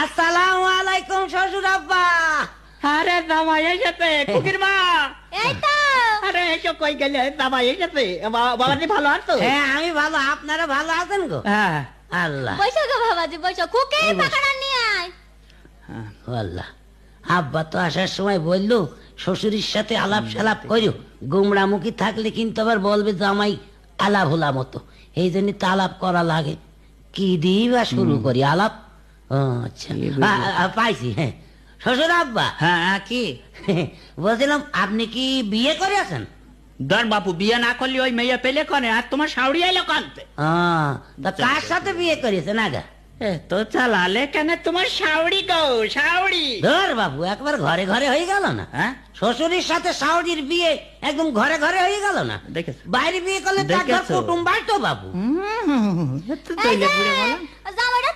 আসসালামু আলাইকুম শ্বশুর আব্বা। আরে জামাই এসেছে, খুকির মা। এই তো আরে এসো, কই গেলে? জামাই এসেছে। বাবাজি ভালো আছো? হ্যাঁ আমি ভালো, আপনারা ভালো আছেন গো? হ্যাঁ। আল্লাহ বৈশা গো বাবাজি, বৈশা। খুকে এই বস। পাকাড়া নিয়ে আয়। আল্লাহ, আব্বা তো আসার সময় বললো শ্বশুরের সাথে আলাপ সালাপ করো, গুমরামুখী থাকলে কিন্তু আবার বলবে জামাই আলাপ হোলা মতো, এই জন্য তো আলাপ করা লাগে। কি দিয়ে বা শুরু করি আলাপ? ও আচ্ছা, পাইছি। হ্যাঁ শ্বশুর আব্বা, হ্যাঁ কি? বলছিলাম আপনি কি বিয়ে করে আছেন? ধর বাপু, বিয়ে না করলে ওই মেয়ে পেলে করে। আর তোমার শাউরি এলো কানতে। তা কার সাথে বিয়ে করেছেন আগা? তো চালালে কেন তোমার শাউরি গো, শাউরি। ধর বাবু, একবার ঘরে ঘরে হয়ে গেল না? হ্যাঁ, শ্বশুরের সাথে শাওরির বিয়ে একদম ঘরে ঘরে হয়ে গেল না? দেখেছো? বাইরে বিয়ে করলে তার ঘর দেখেছো? কুটুম বাড়তো বাবু। এই যে, জামাইটা